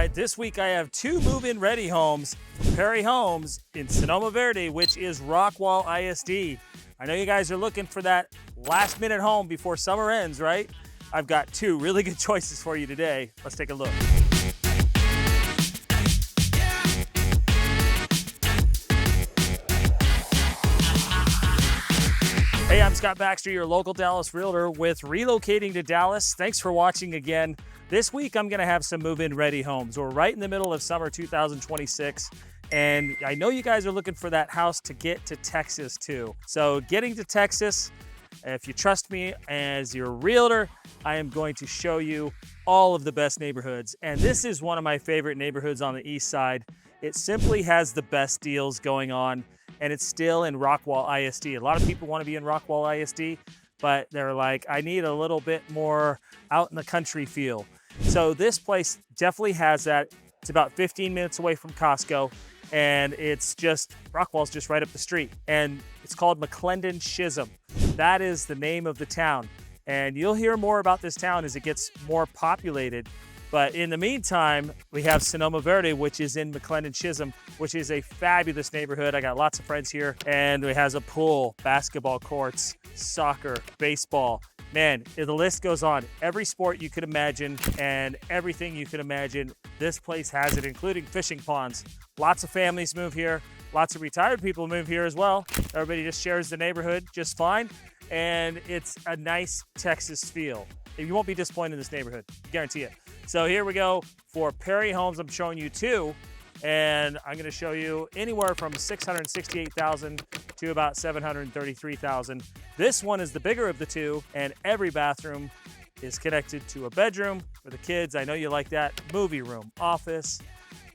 right, this week I have two move-in ready homes, Perry Homes in Sonoma Verde, which is Rockwall ISD. I know you guys are looking for that last minute home before summer ends, right? I've got two really good choices for you today. Let's take a look. Hey, I'm Scott Baxter, your local Dallas realtor with Relocating to Dallas. Thanks for watching again. This week, I'm gonna have some move-in ready homes. We're right in the middle of summer 2026, and I know you guys are looking for that house to get to Texas too. So getting to Texas, if you trust me as your realtor, I am going to show you all of the best neighborhoods. And this is one of my favorite neighborhoods on the east side. It simply has the best deals going on, and it's still in Rockwall ISD. A lot of people want to be in Rockwall ISD, but they're like, I need a little bit more out in the country feel. So this place definitely has that. It's about 15 minutes away from Costco, and it's just, Rockwall's just right up the street. And it's called McClendon Chisholm. That is the name of the town. And you'll hear more about this town as it gets more populated. But in the meantime, we have Sonoma Verde, which is in McClendon Chisholm, which is a fabulous neighborhood. I got lots of friends here, and it has a pool, basketball courts, soccer, baseball. Man, the list goes on. Every sport you could imagine and everything you could imagine, this place has it, including fishing ponds. Lots of families move here. Lots of retired people move here as well. Everybody just shares the neighborhood just fine. And it's a nice Texas feel. You won't be disappointed in this neighborhood, guarantee it. So here we go for Perry Homes. I'm showing you two, and I'm gonna show you anywhere from $668,000 to about $733,000. This one is the bigger of the two, and every bathroom is connected to a bedroom for the kids. I know you like that. Movie room, office,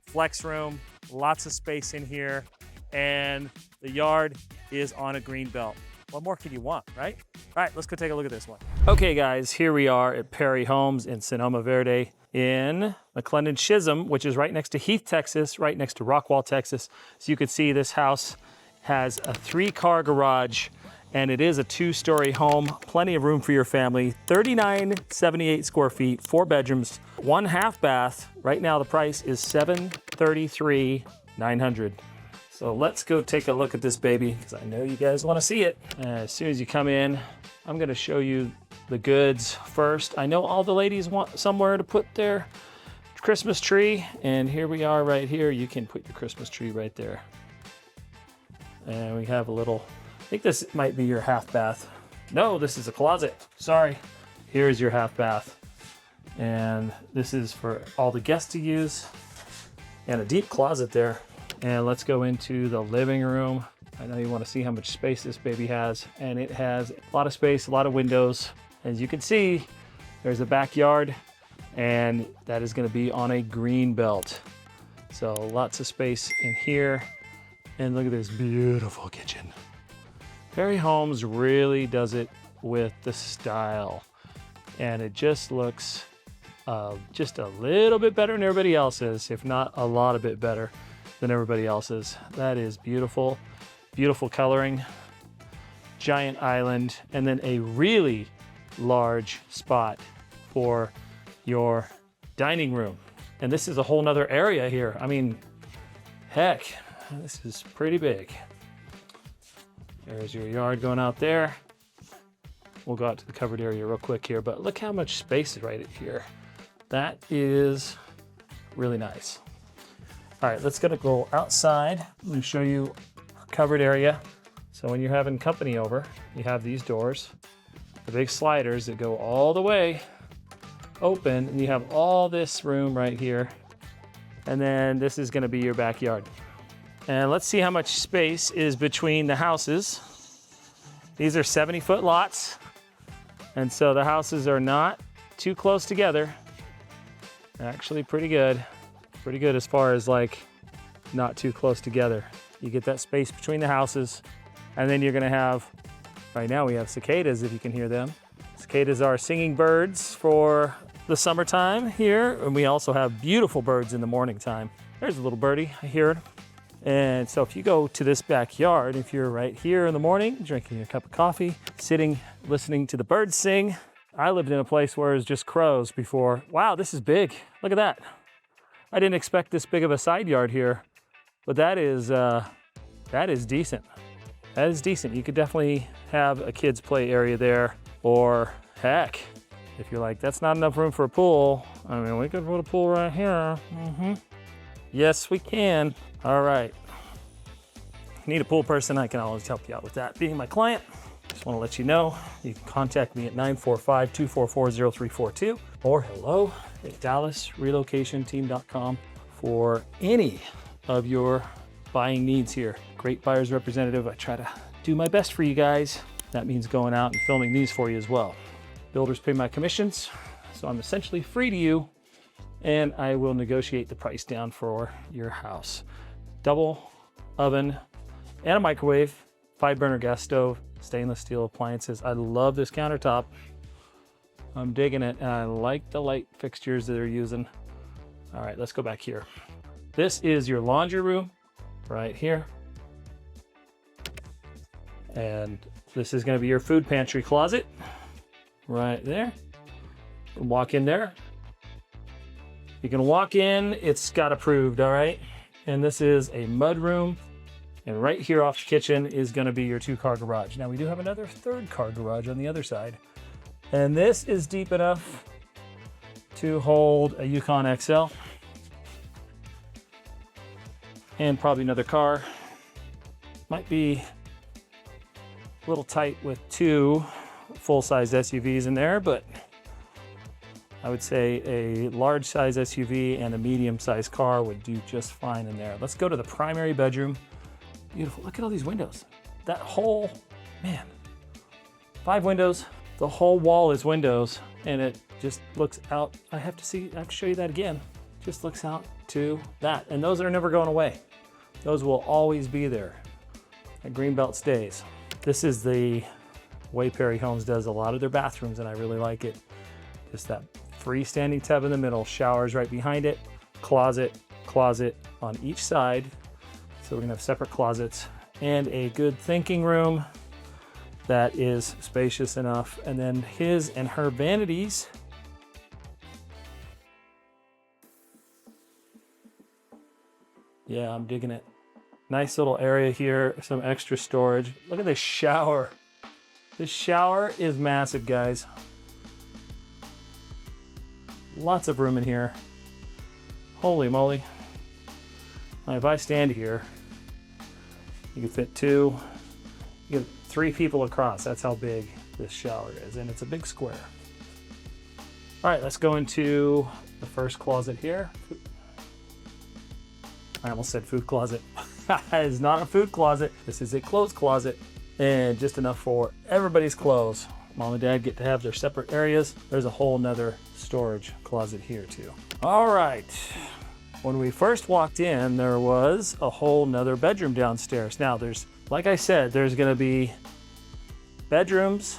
flex room, lots of space in here, and the yard is on a green belt. What more could you want, right? All right, let's go take a look at this one. Okay, guys, here we are at Perry Homes in Sonoma Verde in McClendon Chisholm, which is right next to Heath, Texas, right next to Rockwall, Texas. So you can see this house has a 3-car garage, and it is a 2-story home. Plenty of room for your family. 3978 square feet, 4 bedrooms, 1 half bath. Right now the price is $733,900. So let's go take a look at this baby, because I know you guys want to see it. As soon as you come in, I'm going to show you the goods first. I know all the ladies want somewhere to put their Christmas tree, and here we are right here. You can put your Christmas tree right there. And we have a little, I think this might be your half bath. No, this is a closet. Sorry. Here's your half bath. And this is for all the guests to use. And a deep closet there. And let's go into the living room. I know you want to see how much space this baby has. And it has a lot of space, a lot of windows. As you can see, there's a backyard, and that is going to be on a green belt. So lots of space in here. And look at this beautiful kitchen. Perry Homes really does it with the style. And it just looks just a little bit better than everybody else's, if not a lot of bit better than everybody else's. That is beautiful, beautiful coloring, giant island, and then a really large spot for your dining room. And this is a whole nother area here. I mean, heck, this is pretty big. There's your yard going out there. We'll go out to the covered area real quick here, but look how much space is right here. That is really nice. All right, let's go outside. Let me show you our covered area. So when you're having company over, you have these doors, the big sliders that go all the way open, and you have all this room right here. And then this is gonna be your backyard. And let's see how much space is between the houses. These are 70-foot lots. And so the houses are not too close together. Actually pretty good. Pretty good as far as like not too close together. You get that space between the houses, and then you're gonna have, right now we have cicadas, if you can hear them. Cicadas are singing birds for the summertime here, and we also have beautiful birds in the morning time. There's a little birdie, I hear it. And so if you go to this backyard, if you're right here in the morning, drinking a cup of coffee, sitting, listening to the birds sing. I lived in a place where it was just crows before. Wow, this is big. Look at that. I didn't expect this big of a side yard here, but that is decent. That is decent. You could definitely have a kids play area there, or heck, if you're like, that's not enough room for a pool. I mean, we could put a pool right here. Yes, we can. All right. Need a pool person, I can always help you out with that. Being my client, just want to let you know, you can contact me at 945-244-0342 or hello@DallasRelocationTeam.com for any of your buying needs here. Great buyer's representative. I try to do my best for you guys. That means going out and filming these for you as well. Builders pay my commissions, so I'm essentially free to you, and I will negotiate the price down for your house. Double oven and a microwave, 5-burner gas stove, stainless steel appliances. I love this countertop. I'm digging it, and I like the light fixtures that they're using. All right, let's go back here. This is your laundry room right here. And this is gonna be your food pantry closet right there. Walk in there. You can walk in, it's got approved, all right? And this is a mud room. And right here off the kitchen is gonna be your 2-car garage. Now we do have another 3rd-car garage on the other side. And this is deep enough to hold a Yukon XL. And probably another car. Might be a little tight with 2 full-size SUVs in there, but I would say a large-size SUV and a medium-sized car would do just fine in there. Let's go to the primary bedroom. Beautiful. Look at all these windows. That whole, man, 5 windows. The whole wall is windows, and it just looks out. I have to show you that again. Just looks out to that, and those are never going away. Those will always be there. That greenbelt stays. This is the way Perry Homes does a lot of their bathrooms, and I really like it. Just that freestanding tub in the middle, showers right behind it, closet on each side. So we're gonna have separate closets and a good thinking room that is spacious enough. And then his and her vanities. Yeah, I'm digging it. Nice little area here, some extra storage. Look at this shower. This shower is massive, guys. Lots of room in here. Holy moly. Now, if I stand here, you can fit 2, you get 3 people across. That's how big this shower is, and it's a big square. All right, let's go into the first closet here. I almost said food closet. It's not a food closet. This is a clothes closet, and just enough for everybody's clothes. Mom and Dad get to have their separate areas. There's a whole nother storage closet here too. All right. When we first walked in, there was a whole nother bedroom downstairs. Now there's, like I said, there's gonna be bedrooms,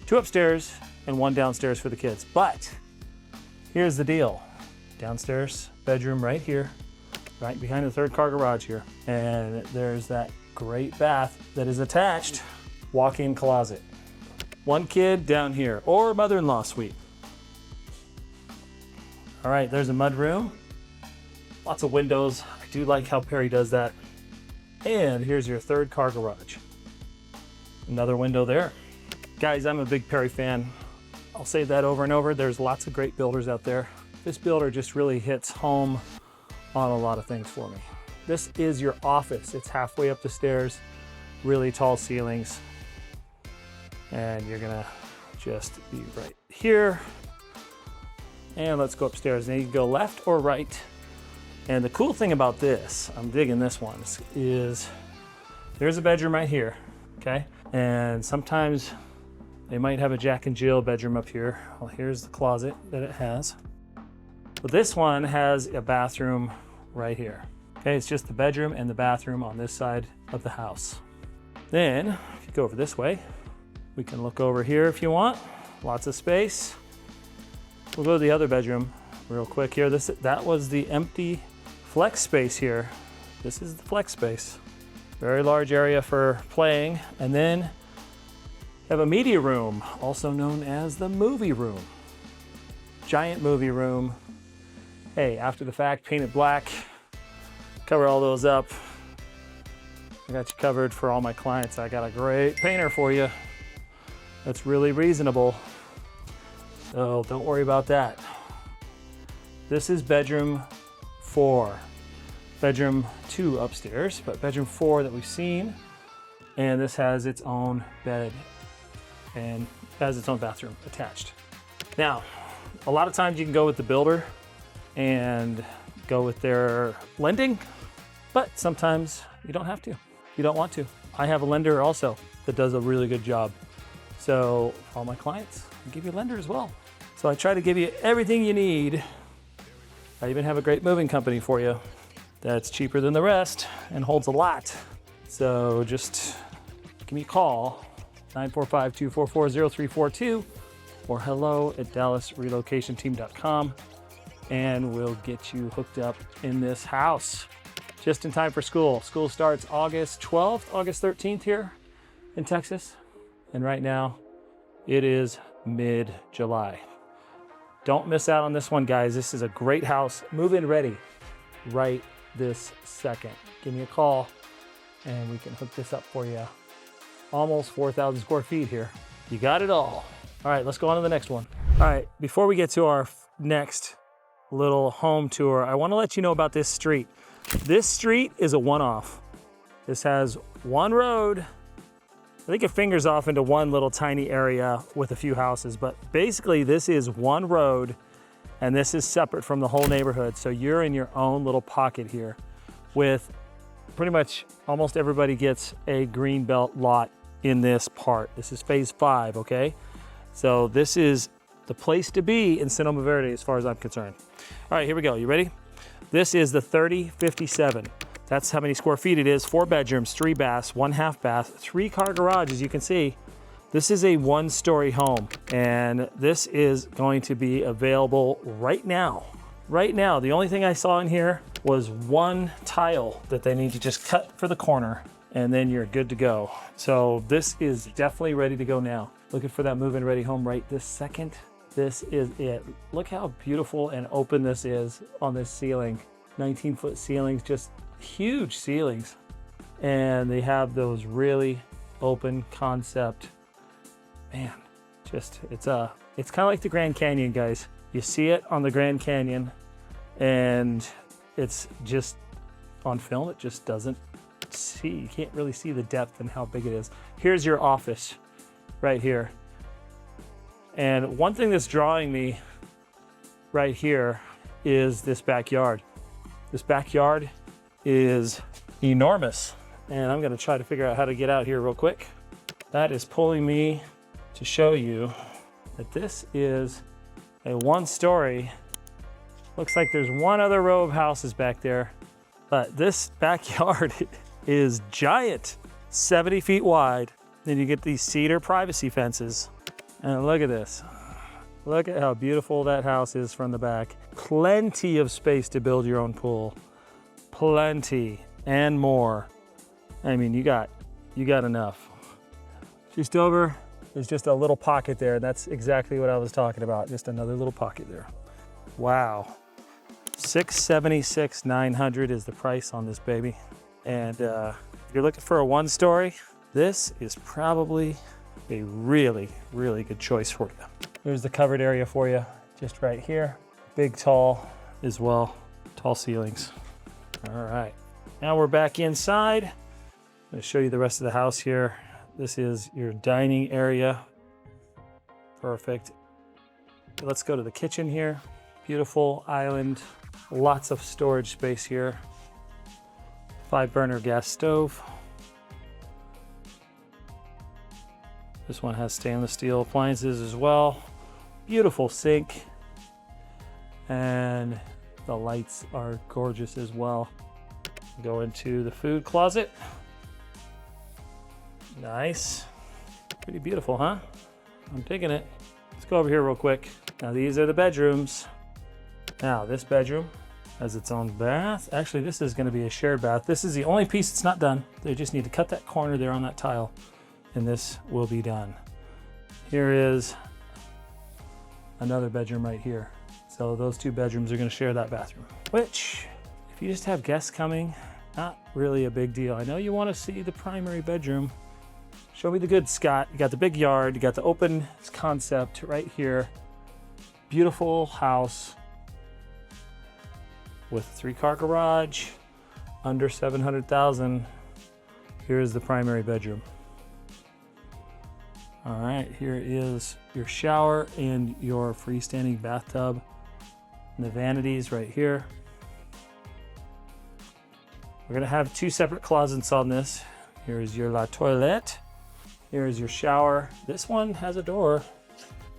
2 upstairs and 1 downstairs for the kids. But here's the deal. Downstairs bedroom right here, right behind the 3rd-car garage here. And there's that great bath that is attached, walk-in closet. 1 kid down here, or mother-in-law suite. All right, there's a mud room. Lots of windows. I do like how Perry does that. And here's your 3rd-car garage. Another window there. Guys, I'm a big Perry fan. I'll say that over and over. There's lots of great builders out there. This builder just really hits home on a lot of things for me. This is your office. It's halfway up the stairs, really tall ceilings. And you're gonna just be right here. And let's go upstairs. Now you can go left or right. And the cool thing about this, I'm digging this one, is there's a bedroom right here, okay? And sometimes they might have a Jack and Jill bedroom up here. Well, here's the closet that it has. But this one has a bathroom right here. Okay, it's just the bedroom and the bathroom on this side of the house. Then, if you go over this way, we can look over here if you want. Lots of space. We'll go to the other bedroom real quick here. That was the empty flex space here. This is the flex space. Very large area for playing. And then you have a media room, also known as the movie room. Giant movie room. hey, after the fact, paint it black, cover all those up. I got you covered for all my clients. I got a great painter for you that's really reasonable. So don't worry about that. This is bedroom 4. Bedroom 2 upstairs, but bedroom 4 that we've seen. And this has its own bed and has its own bathroom attached. Now, a lot of times you can go with the builder and go with their lending, but sometimes you don't have to. You don't want to. I have a lender also that does a really good job. So for all my clients, I give you a lender as well. So I try to give you everything you need. I even have a great moving company for you that's cheaper than the rest and holds a lot. So just give me a call, 945-244-0342 or hello@dallasrelocationteam.com, and we'll get you hooked up in this house just in time for school. School starts August 12th, August 13th here in Texas. And right now it is mid-July. Don't miss out on this one, guys. This is a great house. Move-in ready right this second. Give me a call and we can hook this up for you. Almost 4,000 square feet here. You got it all. All right, let's go on to the next one. All right, before we get to our next little home tour, I want to let you know about this street. This street is a one-off. This has one road. I think it fingers off into one little tiny area with a few houses, but basically this is one road and this is separate from the whole neighborhood. So you're in your own little pocket here with pretty much almost everybody gets a green belt lot in this part. This is phase 5, okay? So this is the place to be in Sonoma Verde as far as I'm concerned. All right, here we go. You ready? This is the 3057. That's how many square feet it is. 4 bedrooms, 3 baths, 1 half bath, 3-car garage, as you can see. This is a 1-story home, and this is going to be available right now. Right now, the only thing I saw in here was one tile that they need to just cut for the corner, and then you're good to go. So this is definitely ready to go now. Looking for that move-in ready home right this second. This is it. Look how beautiful and open this is on this ceiling. 19-foot ceilings, just huge ceilings. And they have those really open concept. Man, just, it's kind of like the Grand Canyon, guys. You see it on the Grand Canyon and it's just on film, it just doesn't see, you can't really see the depth and how big it is. Here's your office right here. And one thing that's drawing me right here is this backyard. This backyard is enormous. And I'm gonna try to figure out how to get out here real quick. That is pulling me to show you that this is a 1-story. Looks like there's one other row of houses back there, but this backyard is giant, 70 feet wide. Then you get these cedar privacy fences. And look at this. Look at how beautiful that house is from the back. Plenty of space to build your own pool. Plenty and more. I mean, you got enough. Just over, there's just a little pocket there. That's exactly what I was talking about. Just another little pocket there. Wow. $676,900 is the price on this baby. And if you're looking for a 1-story, this is probably a really, really good choice for you. There's the covered area for you, just right here. Big, tall as well, tall ceilings. All right, now we're back inside. I'm gonna show you the rest of the house here. This is your dining area. Perfect. Let's go to the kitchen here. Beautiful island, lots of storage space here. 5-burner gas stove. This one has stainless steel appliances as well. Beautiful sink. And the lights are gorgeous as well. Go into the food closet. Nice. Pretty beautiful, huh? I'm digging it. Let's go over here real quick. Now these are the bedrooms. Now this bedroom has its own bath. Actually, this is gonna be a shared bath. This is the only piece that's not done. They just need to cut that corner there on that tile and this will be done. Here is another bedroom right here. So those 2 bedrooms are gonna share that bathroom, which if you just have guests coming, not really a big deal. I know you wanna see the primary bedroom. Show me the goods, Scott. You got the big yard, you got the open concept right here. Beautiful house with 3-car garage, under 700,000. Here's the primary bedroom. All right, here is your shower and your freestanding bathtub. And the vanities right here. We're gonna have 2 separate closets on this. Here's your la toilette. Here's your shower. This one has a door.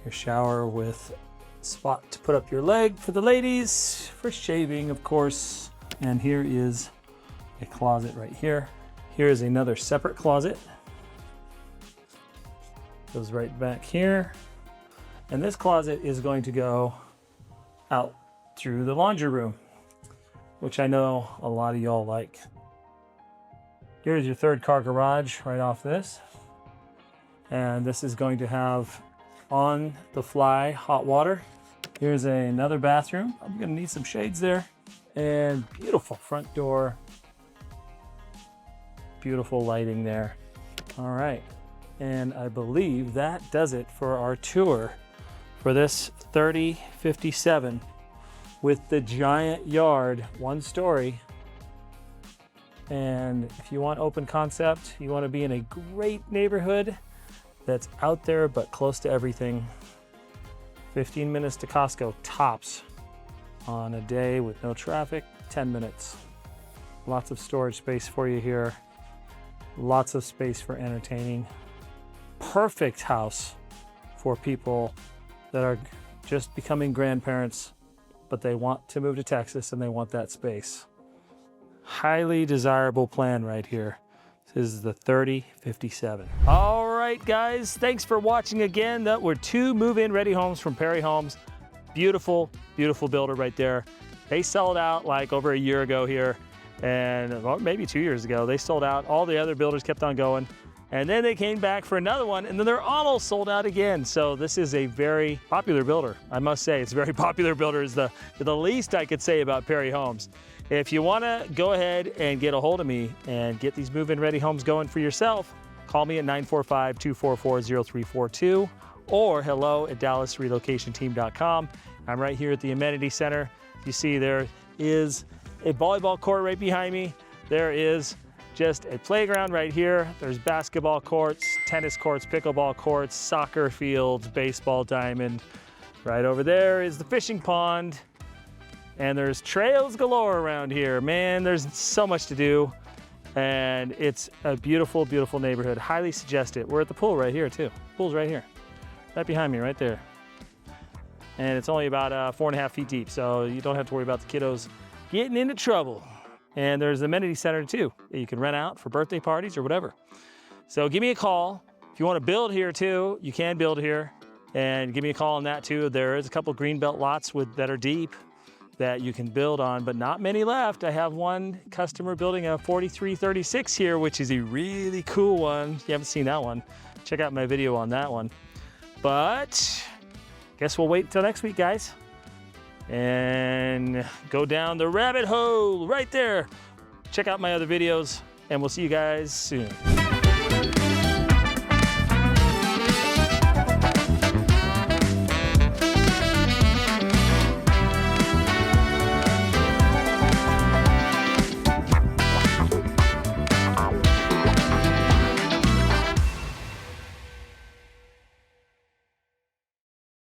Your shower with spot to put up your leg for the ladies, for shaving, of course. And here is a closet right here. Here is another separate closet. Goes right back here. And this closet is going to go out through the laundry room, which I know a lot of y'all like. Here's your 3rd-car garage right off this. And this is going to have on the fly hot water. Here's another bathroom. I'm gonna need some shades there. And beautiful front door. Beautiful lighting there. All right, and I believe that does it for our tour for this 3057 with the giant yard, 1 story. And if you want open concept, you want to be in a great neighborhood that's out there but close to everything. 15 minutes to Costco tops on a day with no traffic, 10 minutes. Lots of storage space for you here. Lots of space for entertaining. Perfect house for people that are just becoming grandparents, but they want to move to Texas and they want that space. Highly desirable plan right here. This is the 3057. All right, guys, thanks for watching again. That were 2 move-in ready homes from Perry Homes. Beautiful, beautiful builder right there. They sold out like over a year ago here, and well, maybe 2 years ago. They sold out. All the other builders kept on going. And then they came back for another one, and then they're almost sold out again. So this is a very popular builder. I must say, it's a very popular builder is the least I could say about Perry Homes. If you wanna go ahead and get a hold of me and get these move-in ready homes going for yourself, call me at 945-244-0342 or hello@dallasrelocationteam.com. I'm right here at the amenity center. You see there is a volleyball court right behind me. There is just a playground right here. There's basketball courts, tennis courts, pickleball courts, soccer fields, baseball diamond. Right over there is the fishing pond. And there's trails galore around here. Man, there's so much to do. And it's a beautiful, beautiful neighborhood. Highly suggest it. We're at the pool right here too. Pool's right here. Right behind me, right there. And it's only about 4.5 feet deep, so you don't have to worry about the kiddos getting into trouble. And there's the amenity center too, that you can rent out for birthday parties or whatever. So give me a call. If you want to build here too, you can build here. And give me a call on that too. There is a couple greenbelt lots that are deep that you can build on, but not many left. I have one customer building a 4336 here, which is a really cool one. If you haven't seen that one, check out my video on that one. But guess we'll wait until next week, guys, and go down the rabbit hole right there. Check out my other videos, and we'll see you guys soon.